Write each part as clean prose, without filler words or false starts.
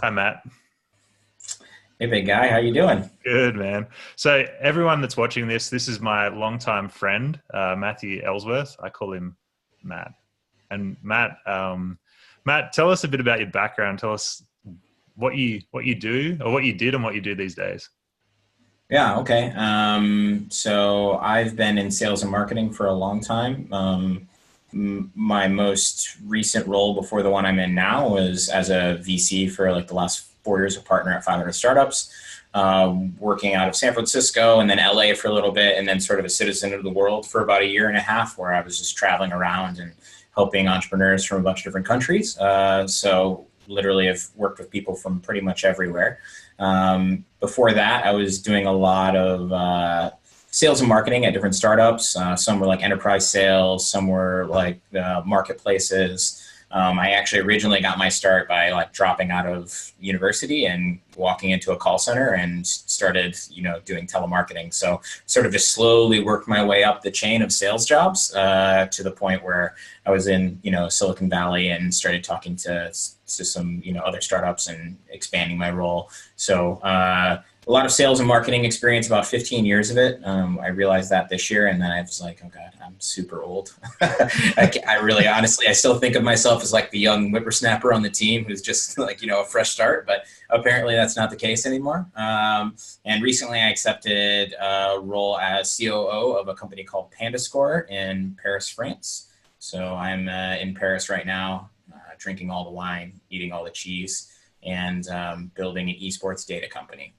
Hi, Matt. Hey, big guy, how you doing? Good, man. So everyone that's watching this is my longtime friend, Matthew Ellsworth. I call him Matt. And Matt, tell us a bit about your background. Tell us what you do, or what you did, and what you do these days. Yeah, okay. So I've been in sales and marketing for a long time. My most recent role before the one I'm in now was as a VC for like the last 4 years, a partner at 500 startups, working out of San Francisco and then LA for a little bit, and then sort of a citizen of the world for about a year and a half, where I was just traveling around and helping entrepreneurs from a bunch of different countries. So literally, I've worked with people from pretty much everywhere. Before that, I was doing a lot of sales and marketing at different startups. Some were like enterprise sales, some were like marketplaces. I actually originally got my start by like dropping out of university and walking into a call center and started, doing telemarketing. So sort of just slowly worked my way up the chain of sales jobs to the point where I was in, Silicon Valley and started talking to some, other startups and expanding my role. So a lot of sales and marketing experience, about 15 years of it. I realized that this year, and then I was like, oh God, I'm super old. I really, honestly, I still think of myself as like the young whippersnapper on the team who's just like, a fresh start, but apparently that's not the case anymore. And recently I accepted a role as COO of a company called Pandascore in Paris, France. So I'm in Paris right now, drinking all the wine, eating all the cheese, and building an esports data company.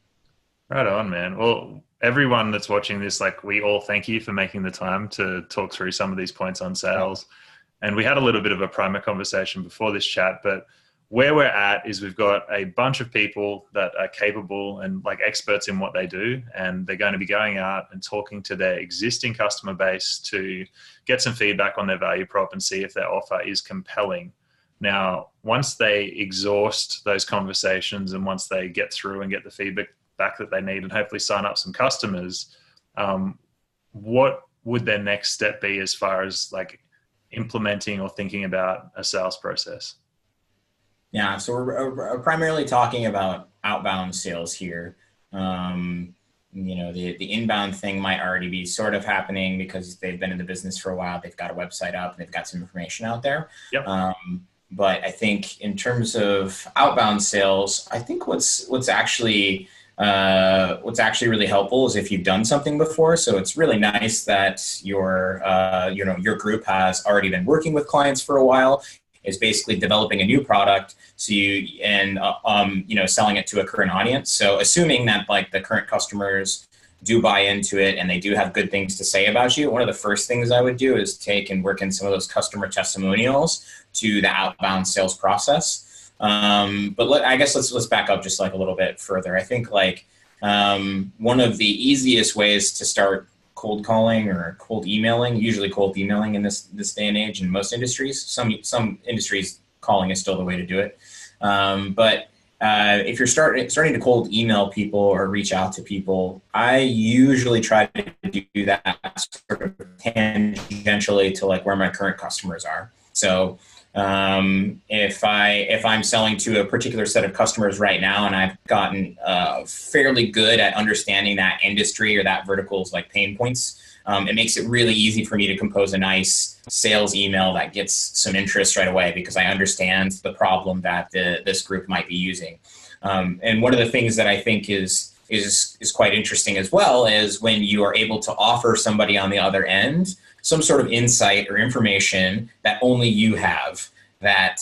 Right on, man. Well, everyone that's watching this, like, we all thank you for making the time to talk through some of these points on sales. And we had a little bit of a primer conversation before this chat, but where we're at is we've got a bunch of people that are capable and like experts in what they do, and they're going to be going out and talking to their existing customer base to get some feedback on their value prop and see if their offer is compelling. Now, once they exhaust those conversations and once they get through and get the feedback back that they need and hopefully sign up some customers, what would their next step be as far as like implementing or thinking about a sales process? Yeah, so we're primarily talking about outbound sales here. The inbound thing might already be sort of happening because they've been in the business for a while. They've got a website up and they've got some information out there. Yep. But I think in terms of outbound sales, I think what's actually really helpful is if you've done something before. So it's really nice that your group has already been working with clients for a while, is basically developing a new product. So selling it to a current audience. So assuming that like the current customers do buy into it and they do have good things to say about you, one of the first things I would do is take and work in some of those customer testimonials to the outbound sales process. I guess let's back up just like a little bit further. I think like one of the easiest ways to start cold calling or cold emailing, usually cold emailing in this day and age in most industries. Some industries, calling is still the way to do it. But if you're starting to cold email people or reach out to people, I usually try to do that sort of tangentially to like where my current customers are. So if I'm selling to a particular set of customers right now and I've gotten fairly good at understanding that industry or that vertical's like pain points, it makes it really easy for me to compose a nice sales email that gets some interest right away because I understand the problem that this group might be using. And one of the things that I think is quite interesting as well is when you are able to offer somebody on the other end some sort of insight or information that only you have that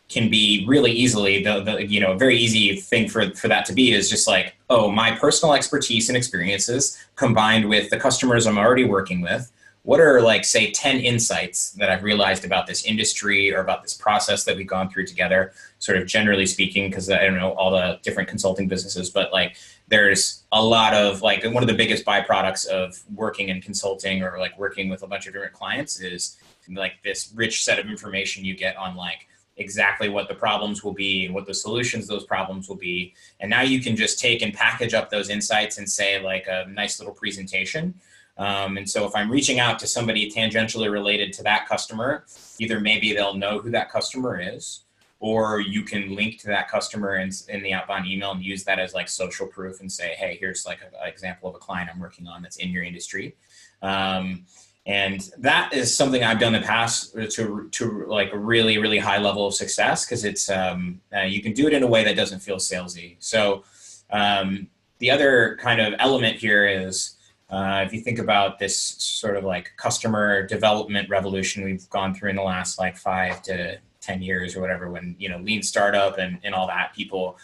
can be really easily the very easy thing for that to be is just like, oh, my personal expertise and experiences combined with the customers I'm already working with. What are like, say, 10 insights that I've realized about this industry or about this process that we've gone through together, sort of generally speaking, because I don't know all the different consulting businesses, but like there's a lot of like one of the biggest byproducts of working in consulting or like working with a bunch of different clients is like this rich set of information you get on like exactly what the problems will be and what the solutions those problems will be. And now you can just take and package up those insights and say like a nice little presentation. And so if I'm reaching out to somebody tangentially related to that customer, either maybe they'll know who that customer is, or you can link to that customer in the outbound email and use that as like social proof and say, hey, here's like an example of a client I'm working on that's in your industry. And that is something I've done in the past to like a really, really high level of success, because it's you can do it in a way that doesn't feel salesy. So the other kind of element here is if you think about this sort of like customer development revolution we've gone through in the last like 5 to 10 years or whatever, when, you know, lean startup and all that, people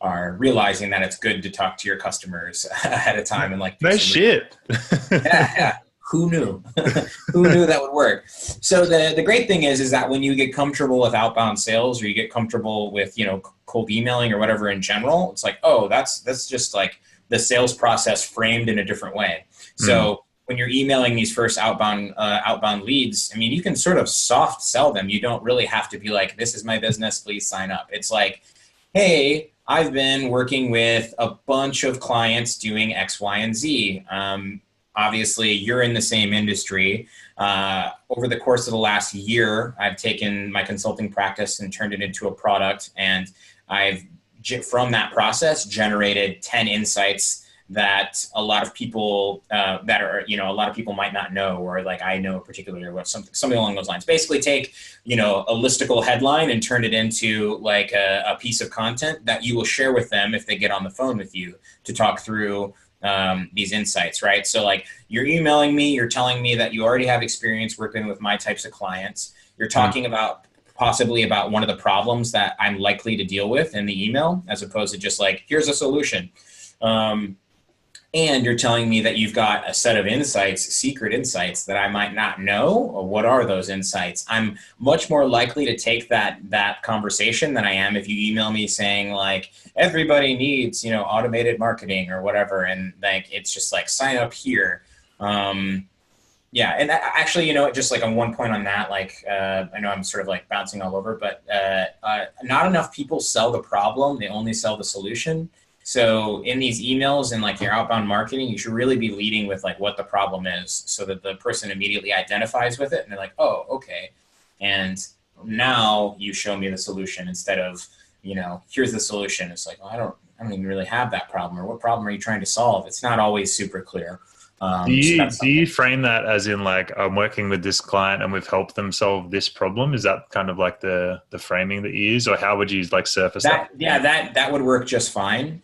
are realizing that it's good to talk to your customers ahead of time and like, no shit. Yeah. Who knew? Who knew that would work? So the great thing is that when you get comfortable with outbound sales, or you get comfortable with, you know, cold emailing or whatever in general, it's like, oh, that's just like the sales process framed in a different way. So when you're emailing these first outbound leads, I mean, you can sort of soft sell them. You don't really have to be like, this is my business, please sign up. It's like, hey, I've been working with a bunch of clients doing X, Y, and Z. Obviously, you're in the same industry. Over the course of the last year, I've taken my consulting practice and turned it into a product. And I've, from that process, generated 10 insights that a lot of people a lot of people might not know, or like I know particularly what something along those lines. Basically take, you know, a listicle headline and turn it into like a piece of content that you will share with them if they get on the phone with you to talk through these insights, right? So like you're emailing me, you're telling me that you already have experience working with my types of clients. You're talking about possibly about one of the problems that I'm likely to deal with in the email, as opposed to just like, here's a solution. And you're telling me that you've got a set of insights, secret insights that I might not know. Or what are those insights? I'm much more likely to take that conversation than I am if you email me saying like, everybody needs, you know, automated marketing or whatever. And like, it's just like, sign up here. Yeah. And actually, you know, just like on one point on that, like, I know I'm sort of like bouncing all over, but not enough people sell the problem. They only sell the solution. So in these emails and like your outbound marketing, you should really be leading with like what the problem is, so that the person immediately identifies with it and they're like, oh, okay. And now you show me the solution instead of, you know, here's the solution. It's like, well, I don't even really have that problem, or what problem are you trying to solve? It's not always super clear. Do you frame that as in like, I'm working with this client and we've helped them solve this problem? Is that kind of like the framing that you use, or how would you like surface that? Yeah, that would work just fine.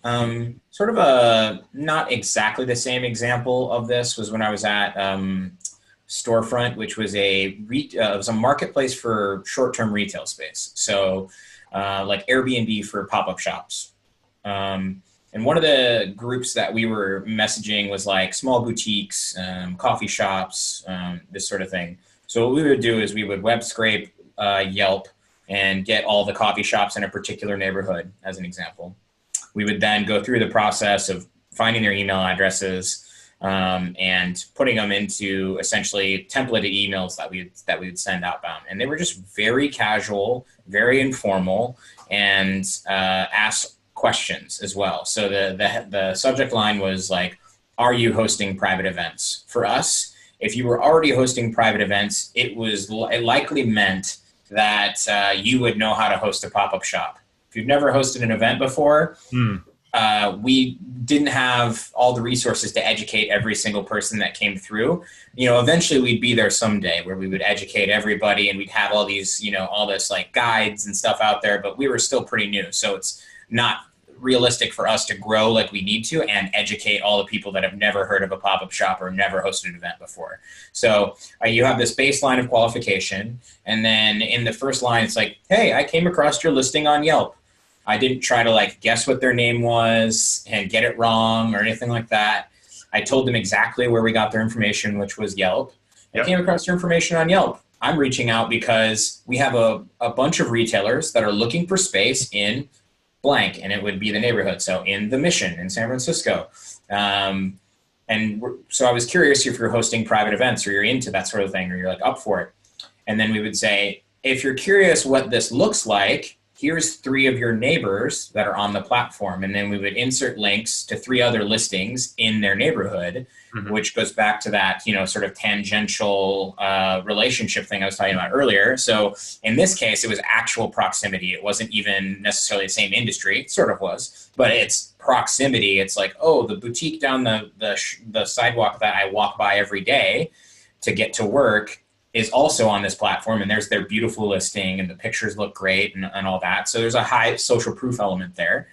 Sort of a not exactly the same example of this was when I was at Storefront, which was it was a marketplace for short-term retail space. So like Airbnb for pop-up shops. And one of the groups that we were messaging was like small boutiques, coffee shops, this sort of thing. So what we would do is we would web scrape Yelp and get all the coffee shops in a particular neighborhood, as an example. We would then go through the process of finding their email addresses and putting them into essentially templated emails that we would send outbound. And they were just very casual, very informal, and asked questions as well. So the subject line was like, are you hosting private events? For us, if you were already hosting private events, it likely meant that you would know how to host a pop-up shop. If you've never hosted an event before, we didn't have all the resources to educate every single person that came through. You know, eventually we'd be there someday where we would educate everybody and we'd have all these, you know, all this like guides and stuff out there, but we were still pretty new. So it's not realistic for us to grow like we need to and educate all the people that have never heard of a pop-up shop or never hosted an event before. So you have this baseline of qualification. And then in the first line, it's like, hey, I came across your listing on Yelp. I didn't try to like guess what their name was and get it wrong or anything like that. I told them exactly where we got their information, which was Yelp. Yep. I came across your information on Yelp. I'm reaching out because we have a bunch of retailers that are looking for space in blank, and it would be the neighborhood. So in the Mission in San Francisco. So I was curious if you're hosting private events or you're into that sort of thing or you're like up for it. And then we would say, if you're curious what this looks like, here's 3 of your neighbors that are on the platform. And then we would insert links to 3 other listings in their neighborhood, which goes back to that, sort of tangential relationship thing I was talking about earlier. So in this case, it was actual proximity. It wasn't even necessarily the same industry. It sort of was, but it's proximity. It's like, oh, the boutique down the sidewalk that I walk by every day to get to work is also on this platform, and there's their beautiful listing and the pictures look great and all that. So there's a high social proof element there.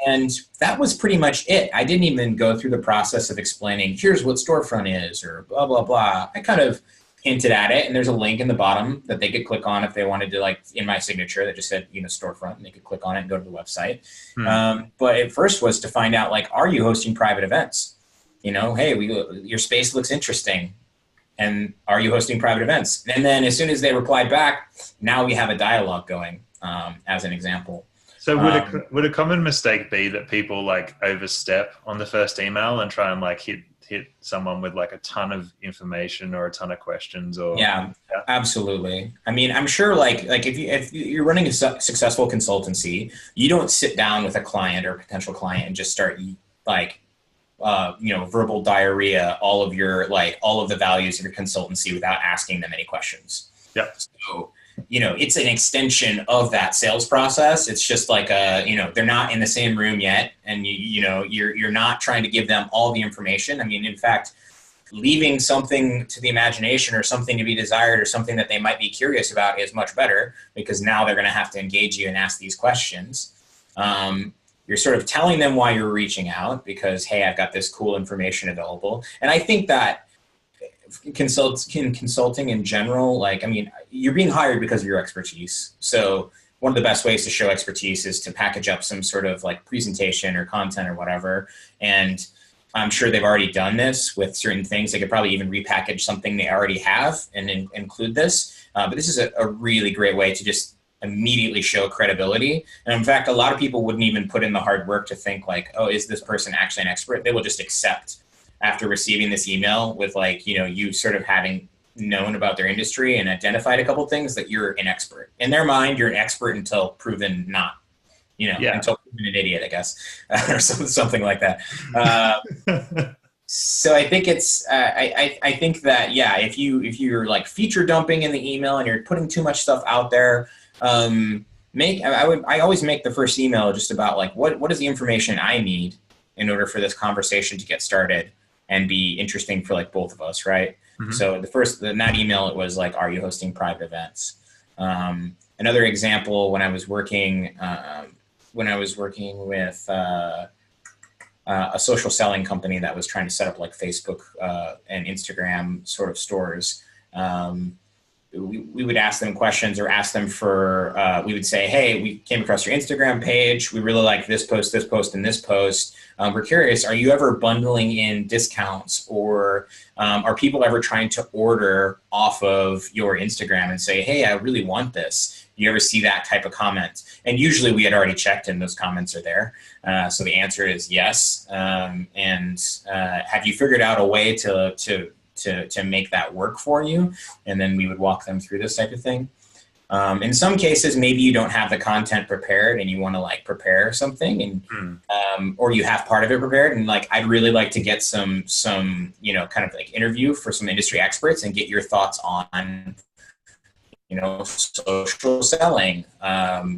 And that was pretty much it. I didn't even go through the process of explaining, here's what storefront is or blah, blah, blah. I kind of hinted at it, and there's a link in the bottom that they could click on if they wanted to, like in my signature that just said, storefront, and they could click on it and go to the website. But at first was to find out, like, are you hosting private events? Hey, your space looks interesting. And are you hosting private events? And then as soon as they replied back, now we have a dialogue going, as an example. So would a common mistake be that people like overstep on the first email and try and like hit someone with like a ton of information or a ton of questions? Or yeah, absolutely. I mean, I'm sure like if you're running a successful consultancy, you don't sit down with a client or potential client and just start like verbal diarrhea, all of the values of your consultancy without asking them any questions. Yeah. So, it's an extension of that sales process. It's just like they're not in the same room yet. And you're not trying to give them all the information. I mean, in fact, leaving something to the imagination or something to be desired or something that they might be curious about is much better, because now they're going to have to engage you and ask these questions. You're sort of telling them why you're reaching out because, hey, I've got this cool information available. And I think that consulting in general, you're being hired because of your expertise. So one of the best ways to show expertise is to package up some sort of like presentation or content or whatever. And I'm sure they've already done this with certain things. They could probably even repackage something they already have and include this. But this is a really great way to just immediately show credibility. And in fact, a lot of people wouldn't even put in the hard work to think like, oh, is this person actually an expert? They will just accept after receiving this email with you sort of having known about their industry and identified a couple of things that you're an expert. In their mind, you're an expert until proven not, until proven an idiot, I guess, or something like that. So I think it's, I think that, if you're like feature dumping in the email and you're putting too much stuff out there, I always make the first email just about like, what is the information I need in order for this conversation to get started and be interesting for like both of us. Right. So in that email, it was like, are you hosting private events? Another example, when I was working with, a social selling company that was trying to set up like Facebook and Instagram sort of stores. We would ask them questions or ask them for, we would say, hey, we came across your Instagram page. We really like this post, and this post. We're curious, are you ever bundling in discounts, or are people ever trying to order off of your Instagram and say, hey, I really want this? You ever see that type of comment? And usually we had already checked and those comments are there. So the answer is yes. And have you figured out a way to make that work for you? And then we would walk them through this type of thing. In some cases, maybe you don't have the content prepared and you want to like prepare something and, or you have part of it prepared. And like, I'd really like to get some, kind of like interview for some industry experts and get your thoughts on, social selling,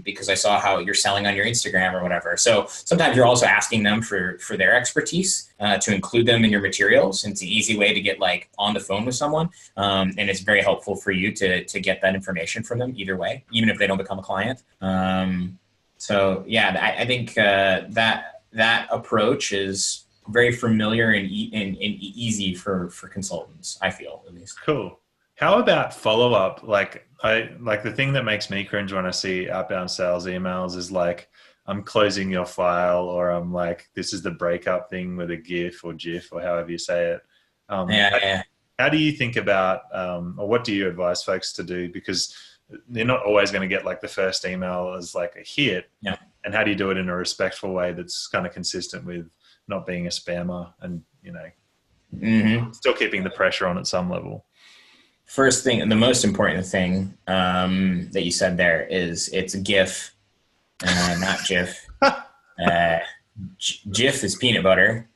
because I saw how you're selling on your Instagram or whatever. So sometimes you're also asking them for their expertise, to include them in your materials. And it's an easy way to get like on the phone with someone. And it's very helpful for you to get that information from them either way, even if they don't become a client. So yeah, I think that approach is very familiar and easy for consultants, I feel, at least. Cool. How about follow-up? Like the thing that makes me cringe when I see outbound sales emails is like, I'm closing your file, or I'm like, this is the breakup thing with a GIF or GIF or however you say it. How do you think about, or what do you advise folks to do? Because they're not always going to get like the first email as like a hit. Yeah. And how do you do it in a respectful way that's kind of consistent with not being a spammer and, still keeping the pressure on at some level? First thing, the most important thing that you said there is it's a GIF not Jif. Jif is peanut butter.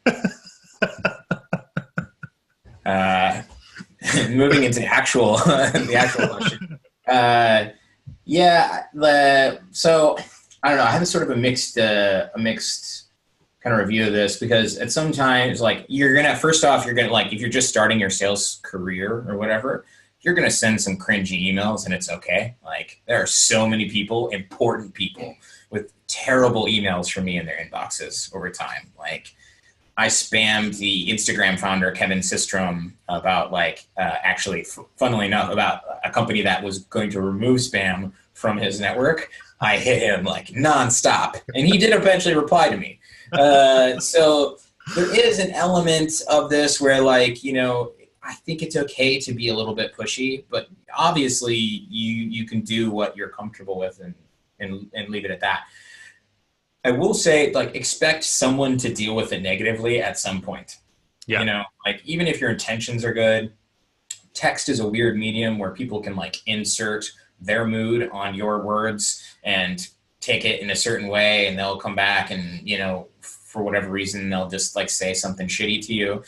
Moving into the actual question. So I don't know. I have a sort of a mixed kind of review of this, because at some times, like, first off, like, if you're just starting your sales career or whatever, you're going to send some cringy emails, and it's okay. Like, there are so many people, important people, with terrible emails from me in their inboxes over time. Like, I spammed the Instagram founder, Kevin Systrom, about funnily enough, about a company that was going to remove spam from his network. I hit him like nonstop, and he did eventually reply to me. So there is an element of this where, like, I think it's okay to be a little bit pushy, but obviously you can do what you're comfortable with and leave it at that. I will say, like, expect someone to deal with it negatively at some point. Yeah. Like, even if your intentions are good, text is a weird medium where people can, like, insert their mood on your words and take it in a certain way, and they'll come back and, for whatever reason, they'll just, like, say something shitty to you.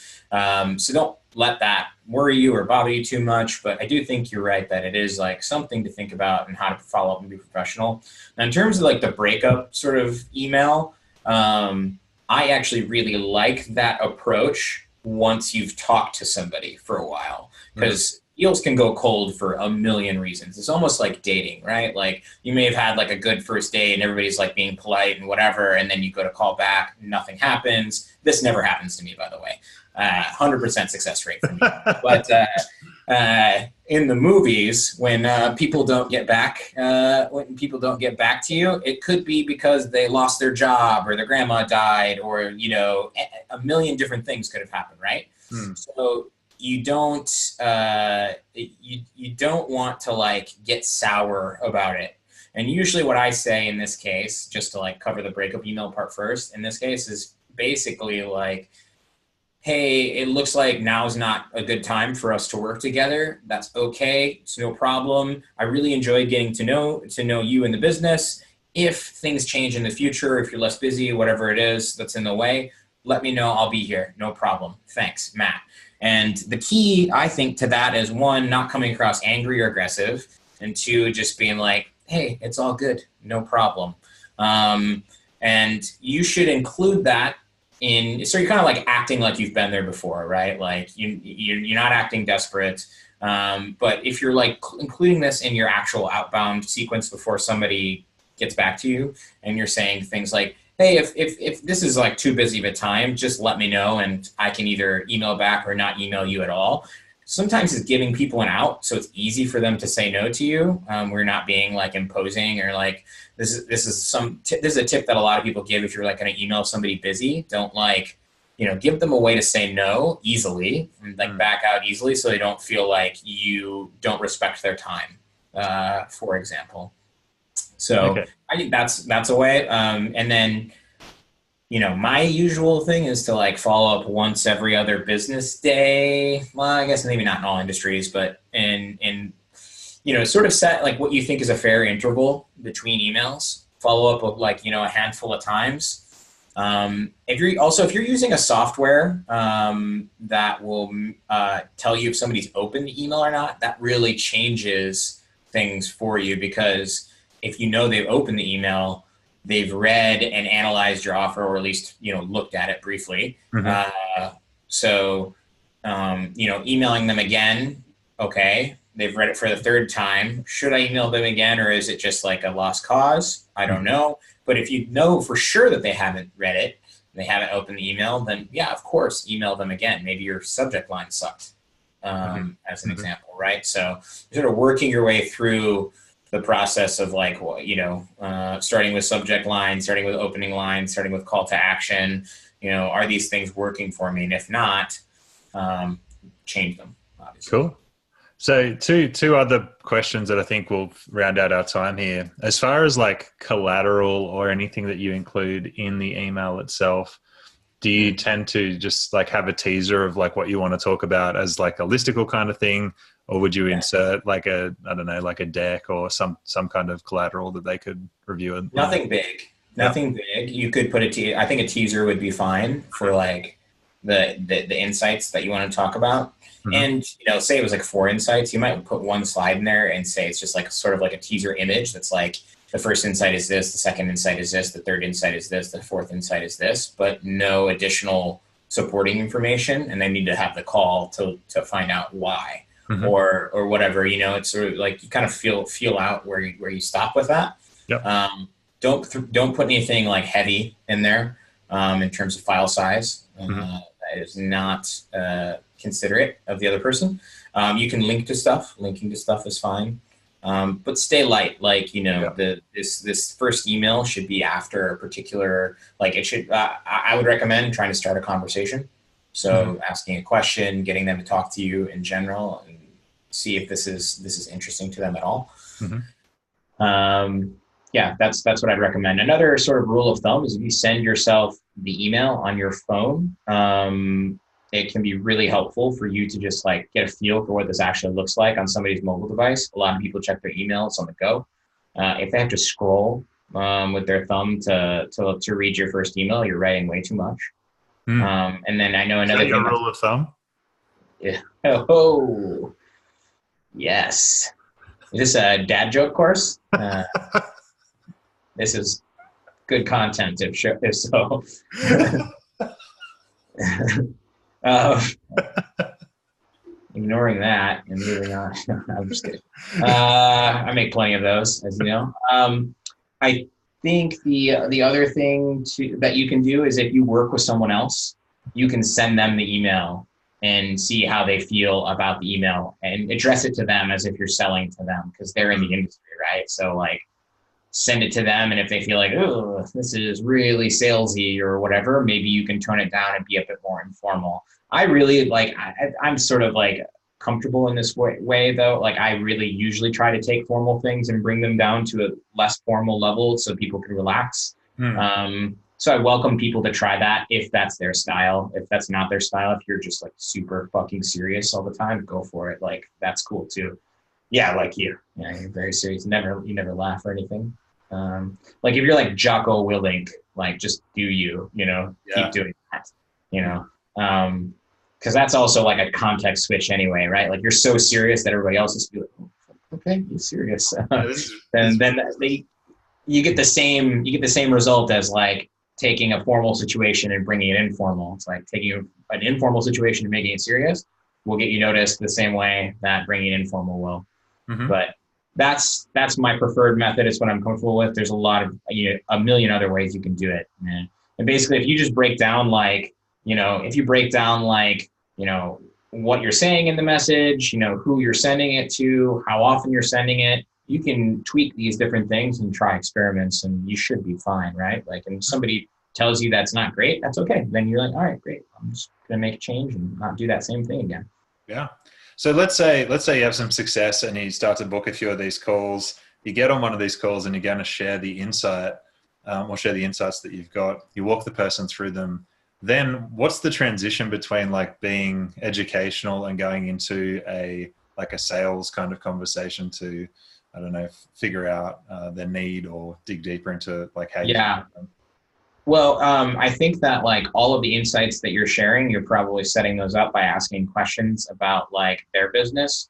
So don't let that worry you or bother you too much. But I do think you're right that it is, like, something to think about and how to follow up and be professional. Now, in terms of, like, the breakup sort of email, I actually really like that approach once you've talked to somebody for a while, because deals can go cold for a million reasons. It's almost like dating, right? Like, you may have had, like, a good first date and everybody's, like, being polite and whatever, and then you go to call back, nothing happens. This never happens to me, by the way. 100% success rate for me. But in the movies, when people don't get back to you, it could be because they lost their job or their grandma died, or, a million different things could have happened, right? So you don't want to, like, get sour about it. And usually what I say in this case, just to, like, cover the breakup email part first, in this case, is basically like, hey, it looks like now's not a good time for us to work together. That's okay. It's no problem. I really enjoyed getting to know you in the business. If things change in the future, if you're less busy, whatever it is that's in the way, let me know. I'll be here. No problem. Thanks, Matt. And the key, I think, to that is, one, not coming across angry or aggressive, and two, just being like, hey, it's all good. No problem. And you should include that so you're kind of, like, acting like you've been there before, right? Like, you're not acting desperate. But if you're, like, including this in your actual outbound sequence before somebody gets back to you, and you're saying things like, hey, if this is, like, too busy of a time, just let me know, and I can either email back or not email you at all. Sometimes it's giving people an out, so it's easy for them to say no to you. We're not being, like, imposing, or, like, this is a tip that a lot of people give. If you're, like, going to email somebody busy, don't, like, give them a way to say no easily, and, like, back out easily, so they don't feel like you don't respect their time, for example. So okay. I think that's a way. And then, my usual thing is to, like, follow up once every other business day. Well, I guess maybe not in all industries, but in sort of set, like, what you think is a fair interval between emails. Follow up with, like, a handful of times. If you're using a software that will tell you if somebody's opened the email or not, that really changes things for you, because if they've opened the email, they've read and analyzed your offer, or at least, looked at it briefly. So emailing them again, okay, they've read it for the third time. Should I email them again, or is it just, like, a lost cause? I don't know. But if you know for sure that they haven't read it, they haven't opened the email, then yeah, of course, email them again. Maybe your subject line sucked, as an example, right? So you're sort of working your way through the process of, like, starting with subject line, starting with opening line, starting with call to action. Are these things working for me? And if not, change them, obviously. Cool. So two other questions that I think will round out our time here. As far as, like, collateral or anything that you include in the email itself, do you tend to just, like, have a teaser of, like, what you want to talk about as, like, a listicle kind of thing? or would you insert like a, I don't know, like a deck or some kind of collateral that they could review it? Nothing big. Nothing big. You could put I think a teaser would be fine for like the insights that you want to talk about. Mm-hmm. And, say it was like 4 insights, you might put one slide in there and say it's just like sort of like a teaser image that's like, the first insight is this, the second insight is this, the third insight is this, the fourth insight is this, but no additional supporting information. And they need to have the call to find out why. Mm-hmm. or whatever, it's sort of like you kind of feel out where you stop with that. Yep. Don't put anything like heavy in there in terms of file size. Mm-hmm. That is not considerate of the other person. You can link to stuff. Linking to stuff is fine, but stay light. Like this first email should be after a particular, like it should. I would recommend trying to start a conversation. So asking a question, getting them to talk to you in general, and see if this is interesting to them at all. Mm-hmm. That's what I'd recommend. Another sort of rule of thumb is if you send yourself the email on your phone, it can be really helpful for you to just like get a feel for what this actually looks like on somebody's mobile device. A lot of people check their emails on the go. If they have to scroll with their thumb to read your first email, you're writing way too much. And then I know another thing. Rule of thumb? Yeah. Oh, yes. Is this a dad joke course? This is good content if so. Ignoring that and moving on. No, I'm just kidding. I make plenty of those, as you know. I think the other thing that you can do is if you work with someone else, you can send them the email and see how they feel about the email and address it to them as if you're selling to them because they're in the industry, right? So like send it to them, and if they feel like, oh, this is really salesy or whatever, maybe you can tone it down and be a bit more informal. I really like, I'm sort of like comfortable in this way though. Like I really usually try to take formal things and bring them down to a less formal level so people can relax. So I welcome people to try that if that's their style. If that's not their style, if you're just like super fucking serious all the time, go for it. Like that's cool too. Yeah, like you. Yeah, you're very serious. You never laugh or anything. Like if you're like Jocko Willink, like just do you, keep doing that, because that's also like a context switch anyway, right? Like you're so serious that everybody else is like, oh, okay, you're serious. And then you get the same result as like taking a formal situation and bringing it informal. It's like taking an informal situation and making it serious will get you noticed the same way that bringing it informal will. Mm-hmm. But that's my preferred method. It's what I'm comfortable with. There's a lot of, a million other ways you can do it. And basically, if you just break down like, what you're saying in the message, who you're sending it to, how often you're sending it, you can tweak these different things and try experiments and you should be fine, right? Like, and if somebody tells you that's not great, that's okay. Then you're like, all right, great. I'm just going to make a change and not do that same thing again. Yeah. So let's say you have some success and you start to book a few of these calls. You get on one of these calls and you're going to share the insight or share the insights that you've got. You walk the person through them. Then what's the transition between like being educational and going into a sales kind of conversation to, I don't know, figure out their need or dig deeper into like how you do them? Well, I think that like all of the insights that you're sharing, you're probably setting those up by asking questions about like their business.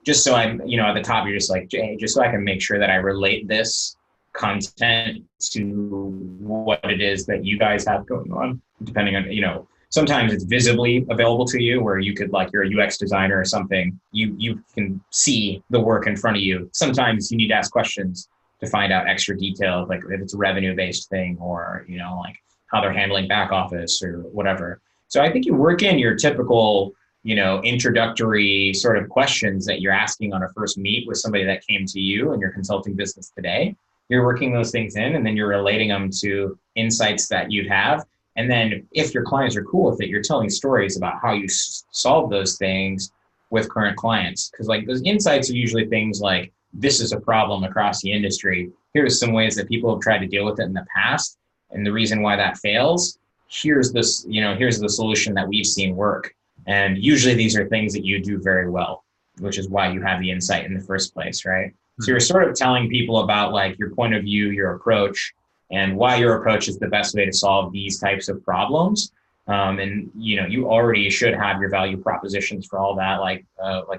Just so I'm, at the top, you're just like, hey, just so I can make sure that I relate this content to what it is that you guys have going on, depending on, sometimes it's visibly available to you where you could, like, you're a UX designer or something, you can see the work in front of you. Sometimes you need to ask questions to find out extra detail, like if it's a revenue-based thing or, like how they're handling back office or whatever. So I think you work in your typical, introductory sort of questions that you're asking on a first meet with somebody that came to you in your consulting business today. You're working those things in and then you're relating them to insights that you'd have. And then if your clients are cool with it, you're telling stories about how you solve those things with current clients. Because like those insights are usually things like, this is a problem across the industry. Here's some ways that people have tried to deal with it in the past. And the reason why that fails, here's the solution that we've seen work. And usually these are things that you do very well. which is why you have the insight in the first place, right? So you're sort of telling people about like your point of view, your approach, and why your approach is the best way to solve these types of problems. And you already should have your value propositions for all that, like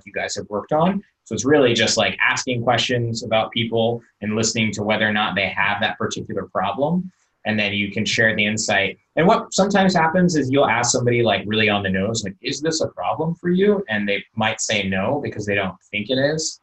you guys have worked on. So it's really just like asking questions about people and listening to whether or not they have that particular problem. And then you can share the insight. And what sometimes happens is you'll ask somebody like really on the nose, like, is this a problem for you? And they might say no because they don't think it is.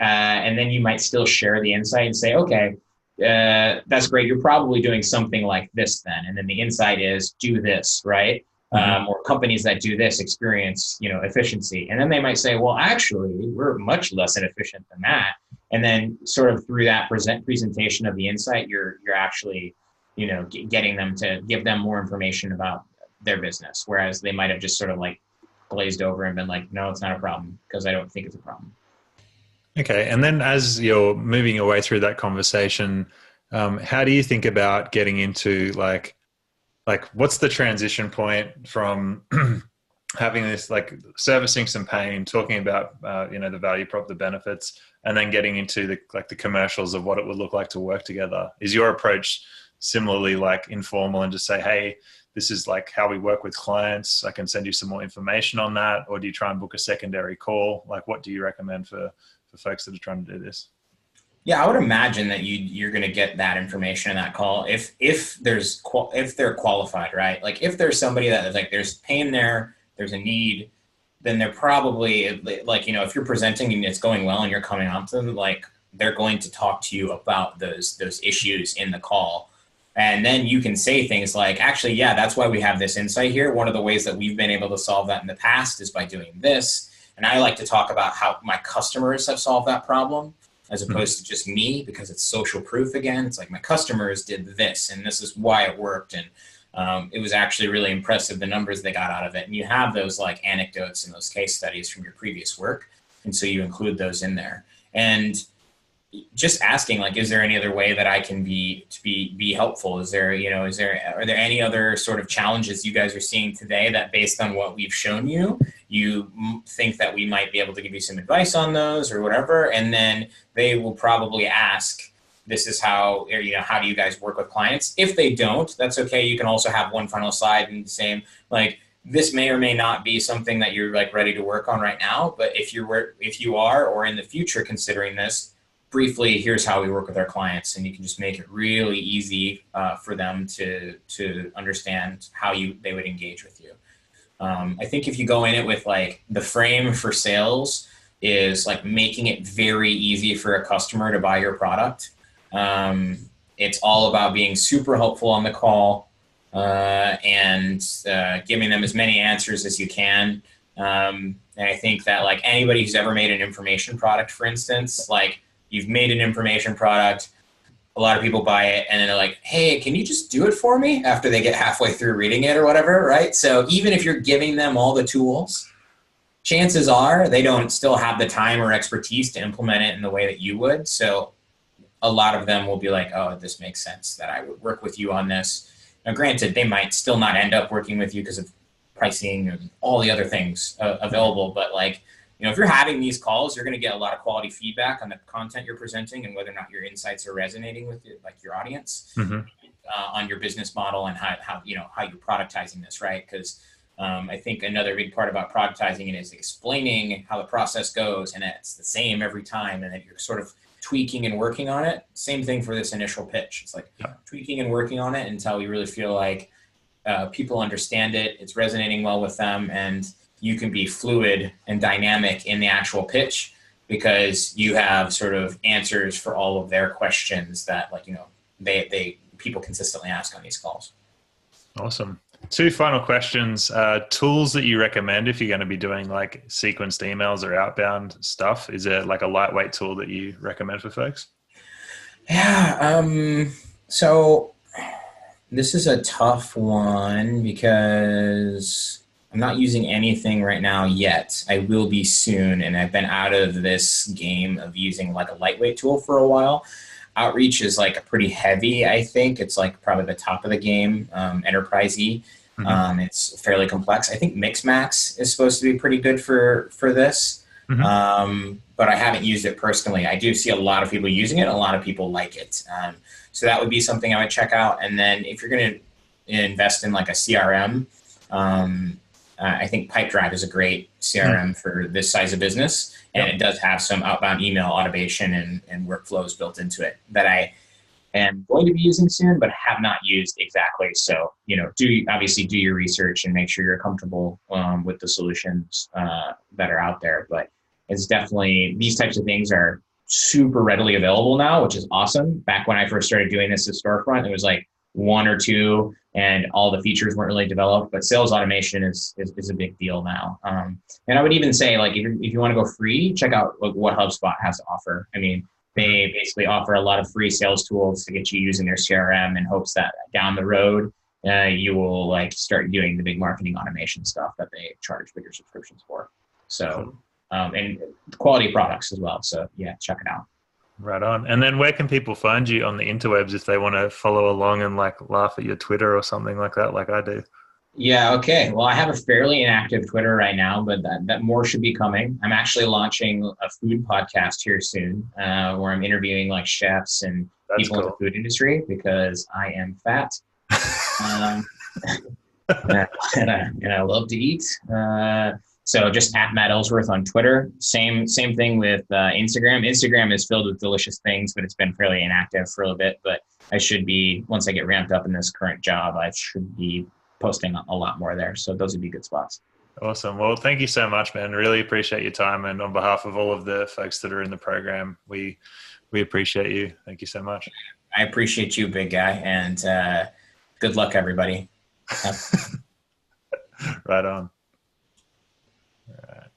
And then you might still share the insight and say, okay, that's great. You're probably doing something like this then. And then the insight is do this, right? Or companies that do this experience, efficiency. And then they might say, well, actually, we're much less inefficient than that. And then sort of through that presentation of the insight, you're actually, getting them to give them more information about their business. Whereas they might have just sort of like glazed over and been like, no, it's not a problem because I don't think it's a problem. Okay. And then as you're moving your way through that conversation, how do you think about getting into like what's the transition point from having this, like servicing some pain, talking about, the value prop, the benefits, and then getting into the commercials of what it would look like to work together? Is your approach similarly like informal and just say, hey, this is like how we work with clients, I can send you some more information on that? Or do you try and book a secondary call? Like, what do you recommend for folks that are trying to do this? Yeah, I would imagine that you're going to get that information in that call if they're qualified, right? Like if there's somebody that is like there's pain there, there's a need, then they're probably like, if you're presenting and it's going well and you're coming on to them, like they're going to talk to you about those issues in the call. And then you can say things like, actually, yeah, that's why we have this insight here. One of the ways that we've been able to solve that in the past is by doing this. And I like to talk about how my customers have solved that problem as opposed to just me, because it's social proof again. It's like my customers did this and this is why it worked. And it was actually really impressive, the numbers they got out of it. And you have those like anecdotes and those case studies from your previous work. And so you include those in there. And just asking, like, is there any other way that I can be helpful? Are there any other sort of challenges you guys are seeing today that based on what we've shown you, you think that we might be able to give you some advice on those or whatever? And then they will probably ask, this is how, how do you guys work with clients? If they don't, that's okay. You can also have one final slide and the same, like, this may or may not be something that you're like ready to work on right now. But if you are, or in the future considering this, briefly, here's how we work with our clients, and you can just make it really easy for them to understand how they would engage with you. I think if you go in it with like the frame for sales is like making it very easy for a customer to buy your product. It's all about being super helpful on the call and giving them as many answers as you can. And I think that like anybody who's ever made an information product, for instance, like you've made an information product, a lot of people buy it, and then they're like, hey, can you just do it for me after they get halfway through reading it or whatever, right? So even if you're giving them all the tools, chances are they don't still have the time or expertise to implement it in the way that you would. So a lot of them will be like, oh, this makes sense that I would work with you on this. Now, granted, they might still not end up working with you because of pricing and all the other things available, but like, if you're having these calls, you're going to get a lot of quality feedback on the content you're presenting and whether or not your insights are resonating with your audience on your business model and how you're productizing this, right? Because I think another big part about productizing it is explaining how the process goes, and it's the same every time, and then you're sort of tweaking and working on it. Same thing for this initial pitch. It's like tweaking and working on it until you really feel like people understand it, it's resonating well with them, and you can be fluid and dynamic in the actual pitch because you have sort of answers for all of their questions that people consistently ask on these calls. Awesome. 2 final questions. Tools that you recommend if you're going to be doing like sequenced emails or outbound stuff. Is there like a lightweight tool that you recommend for folks? Yeah. So this is a tough one because I'm not using anything right now yet. I will be soon, and I've been out of this game of using like a lightweight tool for a while. Outreach is like a pretty heavy, I think. It's like probably the top of the game, enterprise-y. It's fairly complex. I think Mixmax is supposed to be pretty good for this. But I haven't used it personally. I do see a lot of people using it. A lot of people like it. So that would be something I would check out. And then if you're going to invest in like a CRM, I think Pipedrive is a great CRM for this size of business. And it does have some outbound email automation and workflows built into it that I am going to be using soon, but have not used exactly. So, obviously do your research and make sure you're comfortable with the solutions that are out there. But it's definitely, these types of things are super readily available now, which is awesome. Back when I first started doing this at Storefront, it was like one or two and all the features weren't really developed, but sales automation is a big deal now. And I would even say, like, if you want to go free, check out what HubSpot has to offer. I mean, they basically offer a lot of free sales tools to get you using their CRM in hopes that down the road, you will like start doing the big marketing automation stuff that they charge bigger subscriptions for. So, and quality products as well. So yeah, check it out. Right on. And then where can people find you on the interwebs if they want to follow along and like laugh at your Twitter or something like that, like I do? Yeah, okay. Well, I have a fairly inactive Twitter right now, but that more should be coming. I'm actually launching a food podcast here soon, where I'm interviewing like chefs and people in the food industry because I am fat. And I love to eat. So just at Matt Ellsworth on Twitter. Same thing with Instagram. Instagram is filled with delicious things, but it's been fairly inactive for a little bit. But I should be, once I get ramped up in this current job, I should be posting a lot more there. So those would be good spots. Awesome. Well, thank you so much, man. Really appreciate your time. And on behalf of all of the folks that are in the program, we appreciate you. Thank you so much. I appreciate you, big guy. And good luck, everybody. Right on. All right.